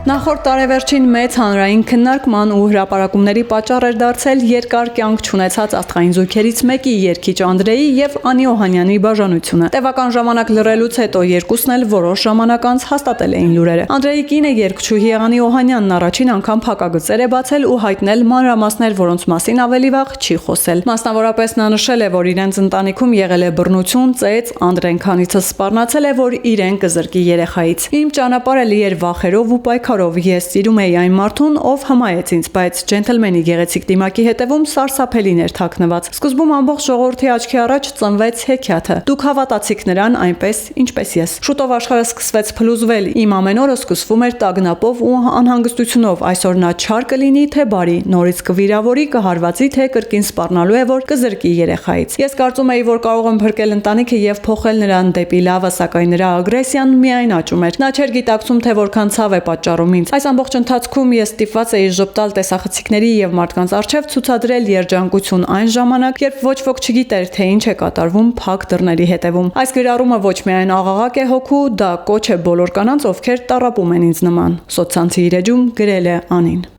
Նախորդ տարեվերջին մեծ հանրային քննարկման ու հրապարակումների պատճառ էր դարձել երկար կյանք չունեցած աստղային զույգերից մեկի երգիչ Անդրեյի եւ Անի Օհանյանի բաժանությունը։ Տևական ժամանակ լռելուց հետո երկուսն էլ որոշ ժամանակ անց հաստատել էին լուրերը։ Անդրեյի կինը երգչուհի Անի Օհանյանն առաջին անգամ փակագծեր է բացել ու հայտնել մանրամասներ, որոնց մասին ավելի վաղ չի խոսել։ Մասնավորապես նա նշել է, որ իրենց ընտանիքում եղել է բռնություն, ծեծ, Անդրեն քանիցս սպառնացել է, որ իրեն կզրկի երեխայից։ Իմ ճանապարհը լի էր վախերով ու պայքարով, ես սիրում էի այն մարդուն, ով հմայեց ինձ, բայց ջենթլմենի գեղեցիկ դիմակի հետևում սարսափելին էր թաքնված։ Սկզբում ամբողջ ժողովրդի աչքի առաջ ծնվեց հեքիաթը։ Դուք հավատացիք նրան այնպես, ինչպես ես։ Շուտով աշխարհը սկսվեց փլուզվել, իմ ամեն օրը սկսվում էր տագնապով ու անհանգստությունով, այսօր նա չար կլինի, թե բարի, նորից կվիրավորի, կհարվածի, թե կրկին սպառնալու է, որ կզրկի երեխայից։ Ես կարծում էի, որ կարող եմ փրկել ընտանիքը եւ փոխել նրան դեպի լավը, սակայն նրա ագրեսիան միայն աճում էր։ Նա չէր գիտակցում, թե որքան ցավ է պատճառում ինձ։ Այս ամբողջ ընթացքում ես ստիպված էի ժպտալ տեսախցիկների եւ մարդկանց առջեւ ցուցադրել երջանկություն այն ժամանակ, երբ ոչ ոք չգիտեր, թե ինչ է կատարվում փակ դռների հետևում։ Այս գրառումը ոչ միայն աղաղակ է հոգու, դա կոչ է բոլոր կանանց, ովքեր տառապում են ինձ նման։ Սոցցանցի իր էջում գրել է Անին։